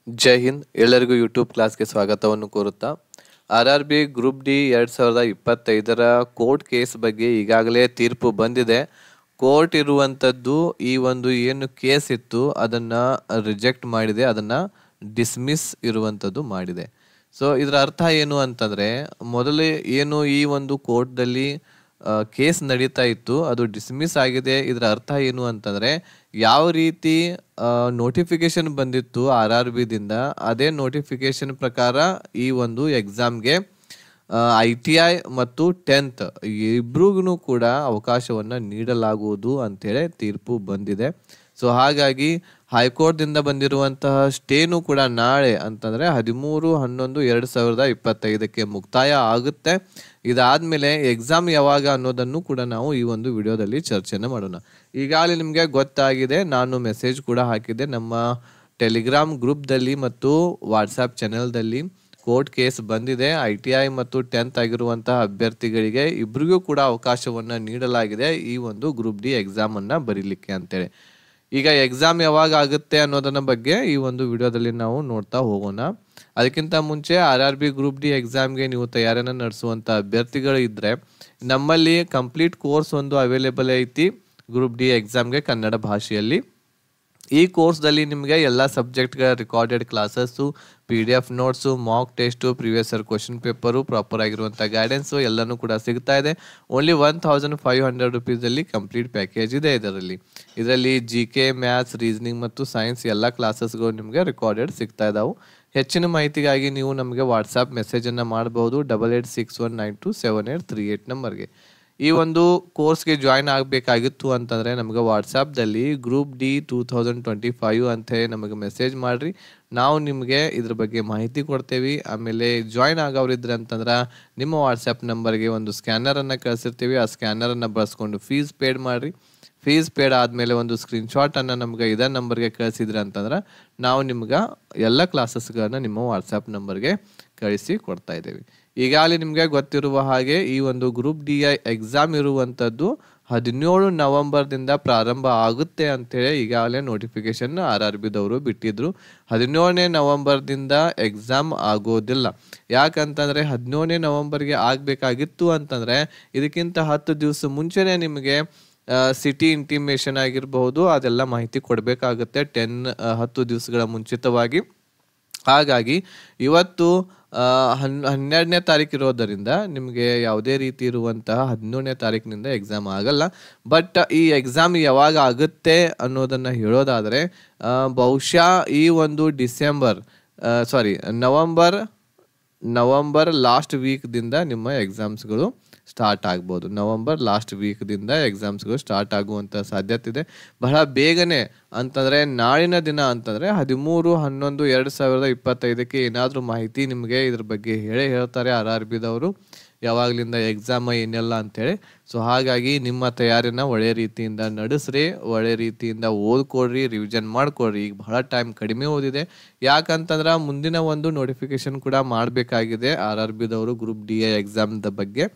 ಜೈ ಹಿಂದ್ ಎಲ್ಲರಿಗೂ ಯೂಟ್ಯೂಬ್ ಕ್ಲಾಸ್ಗೆ ಸ್ವಾಗತವನ್ನು ಕೋರುತ್ತಾ RRB ಗ್ರೂಪ್ ಡಿ 2025ರ ಕೋರ್ಟ್ ಕೇಸ್ ಬಗ್ಗೆ ಈಗಾಗಲೇ ತೀರ್ಪು ಬಂದಿದೆ. ಕೋರ್ಟ್ ಇರುವಂಥದ್ದು ಈ ಒಂದು ಏನು ಕೇಸ್ ಇತ್ತು ಅದನ್ನು ರಿಜೆಕ್ಟ್ ಮಾಡಿದೆ, ಅದನ್ನು ಡಿಸ್ಮಿಸ್ ಇರುವಂಥದ್ದು ಮಾಡಿದೆ. ಸೊ ಇದರ ಅರ್ಥ ಏನು ಅಂತಂದರೆ, ಮೊದಲೇ ಏನು ಈ ಒಂದು ಕೋರ್ಟ್ದಲ್ಲಿ ಕೇಸ್ ನಡೀತಾ ಇತ್ತು ಅದು ಡಿಸ್ಮಿಸ್ ಆಗಿದೆ. ಇದರ ಅರ್ಥ ಏನು ಅಂತಂದರೆ, ಯಾವ ರೀತಿ ನೋಟಿಫಿಕೇಶನ್ ಬಂದಿತ್ತು RRBದಿಂದ ಅದೇ ನೋಟಿಫಿಕೇಶನ್ ಪ್ರಕಾರ ಈ ಒಂದು ಎಕ್ಸಾಮ್ಗೆ ITI ಮತ್ತು 10th ಇಬ್ರಿಗೂ ಕೂಡ ಅವಕಾಶವನ್ನು ನೀಡಲಾಗುವುದು ಅಂತೇಳಿ ತೀರ್ಪು ಬಂದಿದೆ. ಸೊ ಹಾಗಾಗಿ ಹೈಕೋರ್ಟ್ದಿಂದ ಬಂದಿರುವಂತಹ ಸ್ಟೇನು ಕೂಡ ನಾಳೆ ಅಂತಂದರೆ 13/11/2025ಕ್ಕೆ ಮುಕ್ತಾಯ ಆಗುತ್ತೆ. ಇದಾದಮೇಲೆ ಎಕ್ಸಾಮ್ ಯಾವಾಗ ಅನ್ನೋದನ್ನು ಕೂಡ ನಾವು ಈ ಒಂದು ವಿಡಿಯೋದಲ್ಲಿ ಚರ್ಚೆಯನ್ನು ಮಾಡೋಣ. ಈಗಾಗಲೇ ನಿಮಗೆ ಗೊತ್ತಾಗಿದೆ, ನಾನು ಮೆಸೇಜ್ ಕೂಡ ಹಾಕಿದ್ದೆ ನಮ್ಮ ಟೆಲಿಗ್ರಾಮ್ ಗ್ರೂಪ್ದಲ್ಲಿ ಮತ್ತು ವಾಟ್ಸಪ್ ಚಾನೆಲ್ದಲ್ಲಿ. ಕೋರ್ಟ್ ಕೇಸ್ ಬಂದಿದೆ. ITI ಮತ್ತು 10th ಆಗಿರುವಂತಹ ಅಭ್ಯರ್ಥಿಗಳಿಗೆ ಇಬ್ಬರಿಗೂ ಕೂಡ ಅವಕಾಶವನ್ನು ನೀಡಲಾಗಿದೆ ಈ ಒಂದು ಗ್ರೂಪ್ ಡಿ ಎಕ್ಸಾಮನ್ನು ಬರೀಲಿಕ್ಕೆ ಅಂತೇಳಿ. ಈಗ ಎಕ್ಸಾಮ್ ಯಾವಾಗ ಆಗುತ್ತೆ ಅನ್ನೋದನ್ನ ಬಗ್ಗೆ ಈ ಒಂದು ವಿಡಿಯೋದಲ್ಲಿ ನಾವು ನೋಡ್ತಾ ಹೋಗೋಣ. ಅದಕ್ಕಿಂತ ಮುಂಚೆ RRB ಗ್ರೂಪ್ ಡಿ ಎಕ್ಸಾಮ್ಗೆ ನೀವು ತಯಾರಿಯನ್ನು ನಡೆಸುವಂಥ ಅಭ್ಯರ್ಥಿಗಳು ಇದ್ದರೆ ನಮ್ಮಲ್ಲಿ ಕಂಪ್ಲೀಟ್ ಕೋರ್ಸ್ ಒಂದು ಅವೈಲೇಬಲ್ ಐತಿ ಗ್ರೂಪ್ ಡಿ ಎಕ್ಸಾಮ್ಗೆ ಕನ್ನಡ ಭಾಷೆಯಲ್ಲಿ. ಈ ಕೋರ್ಸ್ದಲ್ಲಿ ನಿಮಗೆ ಎಲ್ಲ ಸಬ್ಜೆಕ್ಟ್ಗಳ recorded classes, PDF notes, mock test, previous year question paper, proper ಆಗಿರುವಂಥ ಗೈಡೆನ್ಸು ಎಲ್ಲನೂ ಕೂಡ ಸಿಗ್ತಾ ಇದೆ. ಓನ್ಲಿ 1500 ರುಪೀಸಲ್ಲಿ ಕಂಪ್ಲೀಟ್ ಪ್ಯಾಕೇಜ್ ಇದೆ. ಇದರಲ್ಲಿ GK, ಮ್ಯಾಥ್ಸ್, ರೀಸನಿಂಗ್ ಮತ್ತು ಸೈನ್ಸ್ ಎಲ್ಲ ಕ್ಲಾಸಸ್ಗಳು ನಿಮಗೆ ರೆಕಾರ್ಡೆಡ್ ಸಿಗ್ತಾ ಇದ್ದಾವೆ. ಹೆಚ್ಚಿನ ಮಾಹಿತಿಗಾಗಿ ನೀವು ನಮಗೆ ವಾಟ್ಸಪ್ ಮೆಸೇಜನ್ನು ಮಾಡಬಹುದು 8861927838 ನಂಬರ್ಗೆ. ಈ ಒಂದು ಕೋರ್ಸ್ಗೆ ಜಾಯ್ನ್ ಆಗಬೇಕಾಗಿತ್ತು ಅಂತಂದರೆ ನಮಗೆ ವಾಟ್ಸಪ್ದಲ್ಲಿ ಗ್ರೂಪ್ ಡಿ 2025 ಅಂತ ನಮಗೆ ಮೆಸೇಜ್ ಮಾಡಿರಿ. ನಾವು ನಿಮಗೆ ಇದ್ರ ಬಗ್ಗೆ ಮಾಹಿತಿ ಕೊಡ್ತೇವೆ. ಆಮೇಲೆ ಜಾಯ್ನ್ ಆಗೋರಿದ್ರೆ ಅಂತಂದ್ರೆ ನಿಮ್ಮ ವಾಟ್ಸಪ್ ನಂಬರ್ಗೆ ಒಂದು ಸ್ಕ್ಯಾನರನ್ನು ಕಳಿಸಿರ್ತೀವಿ. ಆ ಸ್ಕ್ಯಾನರನ್ನು ಬಳಸ್ಕೊಂಡು ಫೀಸ್ ಪೇಡ್ ಮಾಡಿರಿ. ಫೀಸ್ ಪೇಡ್ ಆದಮೇಲೆ ಒಂದು ಸ್ಕ್ರೀನ್ಶಾಟನ್ನು ನಮ್ಗೆ ಇದೇ ನಂಬರ್ಗೆ ಕಳಿಸಿದ್ರಿ ಅಂತಂದ್ರೆ ನಾವು ನಿಮ್ಗೆ ಎಲ್ಲ ಕ್ಲಾಸಸ್ಗಳನ್ನ ನಿಮ್ಮ ವಾಟ್ಸಪ್ ನಂಬರ್ಗೆ ಕಳಿಸಿ ಕೊಡ್ತಾ ಇದ್ದೇವೆ. ಈಗಾಗಲೇ ನಿಮಗೆ ಗೊತ್ತಿರುವ ಹಾಗೆ ಈ ಒಂದು ಗ್ರೂಪ್ ಡಿ ಎಕ್ಸಾಮ್ ಇರುವಂಥದ್ದು 17 ನವೆಂಬರ್ದಿಂದ ಪ್ರಾರಂಭ ಆಗುತ್ತೆ ಅಂತೇಳಿ ಈಗಾಗಲೇ ನೋಟಿಫಿಕೇಶನ್ RRBದವರು ಬಿಟ್ಟಿದ್ರು. 17ನೇ ನವೆಂಬರ್ದಿಂದ ಎಕ್ಸಾಮ್ ಆಗೋದಿಲ್ಲ. ಯಾಕಂತಂದರೆ 17ನೇ ನವೆಂಬರ್ಗೆ ಆಗಬೇಕಾಗಿತ್ತು ಅಂತಂದರೆ ಇದಕ್ಕಿಂತ 10 ದಿವಸ ಮುಂಚೆನೇ ನಿಮಗೆ ಸಿಟಿ ಇಂಟಿಮೇಷನ್ ಆಗಿರಬಹುದು ಅದೆಲ್ಲ ಮಾಹಿತಿ ಕೊಡಬೇಕಾಗುತ್ತೆ 10 ದಿವಸಗಳ ಮುಂಚಿತವಾಗಿ. ಹಾಗಾಗಿ ಇವತ್ತು 12ನೇ ತಾರೀಕು ಇರೋದರಿಂದ ನಿಮಗೆ ಯಾವುದೇ ರೀತಿ ಇರುವಂತಹ 17ನೇ ತಾರೀಕಿನಿಂದ ಎಕ್ಸಾಮ್ ಆಗಲ್ಲ. ಬಟ್ ಈ ಎಕ್ಸಾಮ್ ಯಾವಾಗ ಆಗುತ್ತೆ ಅನ್ನೋದನ್ನು ಹೇಳೋದಾದರೆ ಬಹುಶಃ ಈ ಒಂದು ನವಂಬರ್ ಲಾಸ್ಟ್ ವೀಕ್ದಿಂದ ನಿಮ್ಮ ಎಕ್ಸಾಮ್ಸ್ಗಳು ಸ್ಟಾರ್ಟ್ ಆಗ್ಬೋದು. ನವಂಬರ್ ಲಾಸ್ಟ್ ವೀಕ್ದಿಂದ ಎಕ್ಸಾಮ್ಸ್ಗಳು ಸ್ಟಾರ್ಟ್ ಆಗುವಂಥ ಸಾಧ್ಯತೆ ಇದೆ. ಬಹಳ ಬೇಗನೆ ಅಂತಂದರೆ ನಾಳಿನ ದಿನ ಅಂತಂದರೆ 13/11/2025ಕ್ಕೆ ಏನಾದರೂ ಮಾಹಿತಿ ನಿಮಗೆ ಇದ್ರ ಬಗ್ಗೆ ಹೇಳ್ತಾರೆ RRBದವರು, ಯಾವಾಗಲಿಂದ ಎಕ್ಸಾಮ್ ಏನೆಲ್ಲ ಅಂತೇಳಿ. ಸೊ ಹಾಗಾಗಿ ನಿಮ್ಮ ತಯಾರಿನ ಒಳ್ಳೆಯ ರೀತಿಯಿಂದ ನಡೆಸ್ರಿ, ಒಳ್ಳೆಯ ರೀತಿಯಿಂದ ಓದ್ಕೊಡ್ರಿ, ರಿವಿಷನ್ ಮಾಡಿಕೊಡ್ರಿ. ಈಗ ಬಹಳ ಟೈಮ್ ಕಡಿಮೆ ಓದಿದೆ. ಯಾಕಂತಂದ್ರೆ ಮುಂದಿನ ಒಂದು ನೋಟಿಫಿಕೇಶನ್ ಕೂಡ ಮಾಡಬೇಕಾಗಿದೆ RRBದವರು ಗ್ರೂಪ್ ಡಿ ಎಕ್ಸಾಮ್ದ ಬಗ್ಗೆ.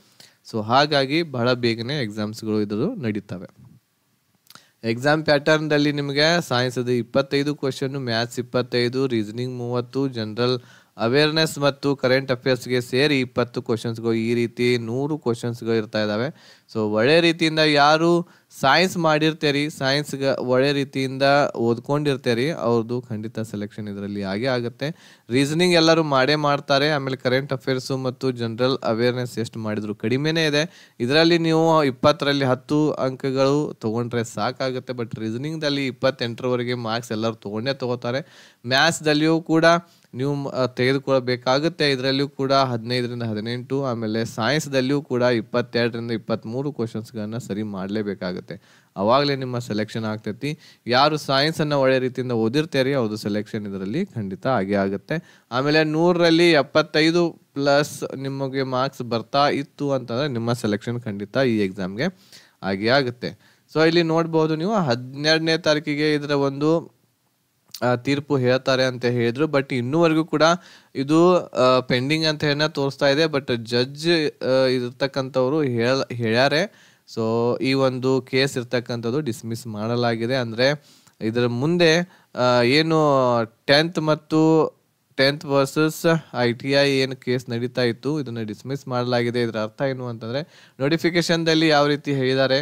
ಸೊ ಹಾಗಾಗಿ ಬಹಳ ಬೇಗನೆ ಎಕ್ಸಾಮ್ಸ್ಗಳು ಇದ್ರು ನಡೀತವೆ. ಎಕ್ಸಾಮ್ ಪ್ಯಾಟರ್ನ್ದಲ್ಲಿ ನಿಮಗೆ ಸೈನ್ಸ್ದು 25 question, maths 25, reasoning 30, general awareness ಮತ್ತು ಕರೆಂಟ್ ಅಫೇರ್ಸ್ಗೆ ಸೇರಿ 20 ಕ್ವಶನ್ಸ್ಗಳು, ಈ ರೀತಿ 100 ಕ್ವಶನ್ಸ್ಗಳು ಇರ್ತಾ ಇದ್ದಾವೆ. ಸೊ ಒಳ್ಳೆ ರೀತಿಯಿಂದ ಯಾರು ಸೈನ್ಸ್ ಮಾಡಿರ್ತೀರಿ, ಸೈನ್ಸ್ಗೆ ಒಳ್ಳೆ ರೀತಿಯಿಂದ ಓದ್ಕೊಂಡಿರ್ತೀರಿ ಅವ್ರದ್ದು ಖಂಡಿತ ಸೆಲೆಕ್ಷನ್ ಇದರಲ್ಲಿ ಆಗೇ ಆಗುತ್ತೆ. ರೀಸನಿಂಗ್ ಎಲ್ಲರೂ ಮಾಡ್ತಾರೆ. ಆಮೇಲೆ ಕರೆಂಟ್ ಅಫೇರ್ಸು ಮತ್ತು ಜನರಲ್ ಅವೇರ್ನೆಸ್ ಎಷ್ಟು ಮಾಡಿದ್ರು ಕಡಿಮೆನೇ ಇದೆ. ಇದರಲ್ಲಿ ನೀವು 20ರಲ್ಲಿ 10 ಅಂಕಗಳು ತೊಗೊಂಡ್ರೆ ಸಾಕಾಗುತ್ತೆ. ಬಟ್ ರೀಸನಿಂಗ್ದಲ್ಲಿ 28ರವರೆಗೆ ಮಾರ್ಕ್ಸ್ ಎಲ್ಲರೂ ತೊಗೋತಾರೆ. ಮ್ಯಾಥ್ಸ್ದಲ್ಲಿಯೂ ಕೂಡ ನೀವು ತೆಗೆದುಕೊಳ್ಬೇಕಾಗುತ್ತೆ. ಇದರಲ್ಲಿಯೂ ಕೂಡ 15ರಿಂದ 18, ಆಮೇಲೆ ಸೈನ್ಸ್ದಲ್ಲಿಯೂ ಕೂಡ 22ರಿಂದ 23 ಕ್ವಶನ್ಸ್ಗಳನ್ನ ಸರಿ ಮಾಡಲೇಬೇಕಾಗುತ್ತೆ. ಅವಾಗಲೇ ನಿಮ್ಮ ಸೆಲೆಕ್ಷನ್ ಆಗ್ತೈತಿ. ಯಾರು ಸೈನ್ಸನ್ನು ಒಳ್ಳೆ ರೀತಿಯಿಂದ ಓದಿರ್ತೀರಿ ಅವ್ರದ್ದು ಸೆಲೆಕ್ಷನ್ ಇದರಲ್ಲಿ ಖಂಡಿತ ಆಗೇ ಆಗುತ್ತೆ. ಆಮೇಲೆ 100ರಲ್ಲಿ 75+ ನಿಮಗೆ ಮಾರ್ಕ್ಸ್ ಬರ್ತಾ ಇತ್ತು ಅಂತಂದರೆ ನಿಮ್ಮ ಸೆಲೆಕ್ಷನ್ ಖಂಡಿತ ಈ ಎಕ್ಸಾಮ್ಗೆ ಆಗೇ ಆಗುತ್ತೆ. ಸೊ ಇಲ್ಲಿ ನೋಡ್ಬೋದು ನೀವು 12ನೇ ತಾರೀಕಿಗೆ ಇದರ ಒಂದು ತೀರ್ಪು ಹೇಳ್ತಾರೆ ಅಂತ ಹೇಳಿದ್ರು. ಬಟ್ ಇನ್ನೂವರೆಗೂ ಕೂಡ ಇದು ಪೆಂಡಿಂಗ್ ಅಂತ ಹೇಳ ತೋರಿಸ್ತಾ ಇದೆ. ಬಟ್ ಜಡ್ಜ್ ಇರ್ತಕ್ಕಂಥವ್ರು ಹೇಳ್ಯಾರೆ. ಸೊ ಈ ಒಂದು ಕೇಸ್ ಇರ್ತಕ್ಕಂಥದ್ದು ಡಿಸ್ಮಿಸ್ ಮಾಡಲಾಗಿದೆ. ಅಂದರೆ ಇದರ ಮುಂದೆ ಏನು 10th ಮತ್ತು 10th ವರ್ಸಸ್ ITI ಏನು ಕೇಸ್ ನಡೀತಾ ಇತ್ತು, ಇದನ್ನು ಡಿಸ್ಮಿಸ್ ಮಾಡಲಾಗಿದೆ. ಇದರ ಅರ್ಥ ಏನು ಅಂತಂದರೆ, ನೋಟಿಫಿಕೇಶನ್ದಲ್ಲಿ ಯಾವ ರೀತಿ ಹೇಳಿದ್ದಾರೆ,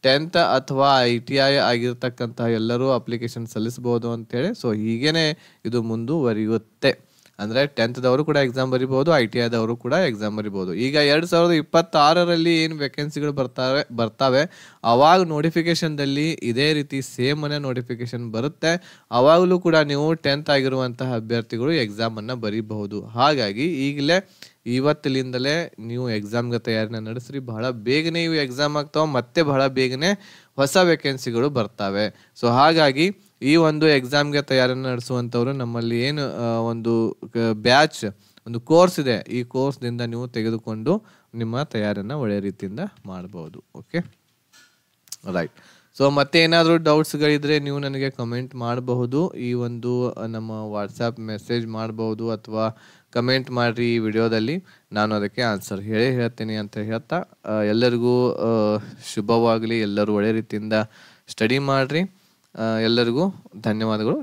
10th ಅಥವಾ ITI ಆಗಿರ್ತಕ್ಕಂತಹ ಎಲ್ಲರೂ ಅಪ್ಲಿಕೇಶನ್ ಸಲ್ಲಿಸ್ಬೋದು ಅಂತೇಳಿ. ಸೊ ಹೀಗೇನೆ ಇದು ಮುಂದುವರಿಯುತ್ತೆ. ಅಂದರೆ 10th ಕೂಡ ಎಕ್ಸಾಮ್ ಬರಿಬೋದು, ITIದವರು ಕೂಡ ಎಕ್ಸಾಮ್ ಬರಿಬೋದು. ಈಗ 2026ರಲ್ಲಿ ಏನು ವೇಕೆನ್ಸಿಗಳು ಬರ್ತಾವೆ ಅವಾಗ ನೋಟಿಫಿಕೇಶನ್ದಲ್ಲಿ ಇದೇ ರೀತಿ ಸೇಮನೇ ನೋಟಿಫಿಕೇಶನ್ ಬರುತ್ತೆ. ಅವಾಗಲೂ ಕೂಡ ನೀವು 10th ಆಗಿರುವಂತಹ ಅಭ್ಯರ್ಥಿಗಳು ಎಕ್ಸಾಮನ್ನು ಬರೀಬಹುದು. ಹಾಗಾಗಿ ಈಗಲೇ ಇವತ್ತಿನಿಂದಲೇ ನೀವು ಎಕ್ಸಾಮ್ಗೆ ತಯಾರಿನ ನಡೆಸ್ರಿ. ಬಹಳ ಬೇಗನೆ ಇವು ಎಕ್ಸಾಮ್ ಆಗ್ತಾವೆ, ಮತ್ತೆ ಬಹಳ ಬೇಗನೆ ಹೊಸ ವೇಕೆನ್ಸಿಗಳು ಬರ್ತವೆ. ಸೊ ಹಾಗಾಗಿ ಈ ಒಂದು ಎಕ್ಸಾಮ್ಗೆ ತಯಾರಿಯನ್ನು ನಡೆಸುವಂಥವ್ರು ನಮ್ಮಲ್ಲಿ ಏನು ಒಂದು ಬ್ಯಾಚ್, ಒಂದು ಕೋರ್ಸ್ ಇದೆ, ಈ ಕೋರ್ಸ್ದಿಂದ ನೀವು ತೆಗೆದುಕೊಂಡು ನಿಮ್ಮ ತಯಾರಿಯನ್ನು ಒಳ್ಳೆಯ ರೀತಿಯಿಂದ ಮಾಡ್ಬೋದು. Okay, right. ಸೊ ಮತ್ತೆ ಏನಾದರೂ ಡೌಟ್ಸ್ಗಳಿದ್ರೆ ನೀವು ನನಗೆ ಕಮೆಂಟ್ ಮಾಡಬಹುದು. ಈ ಒಂದು ನಮ್ಮ ವಾಟ್ಸಪ್ ಮೆಸೇಜ್ ಮಾಡಬಹುದು ಅಥವಾ ಕಮೆಂಟ್ ಮಾಡಿರಿ ಈ ವಿಡಿಯೋದಲ್ಲಿ, ನಾನು ಅದಕ್ಕೆ ಆನ್ಸರ್ ಹೇಳ್ತೀನಿ ಅಂತ ಹೇಳ್ತಾ ಎಲ್ಲರಿಗೂ ಶುಭವಾಗಲಿ. ಎಲ್ಲರೂ ಒಳ್ಳೆ ರೀತಿಯಿಂದ ಸ್ಟಡಿ ಮಾಡಿರಿ. ಎಲ್ಲರಿಗೂ ಧನ್ಯವಾದಗಳು.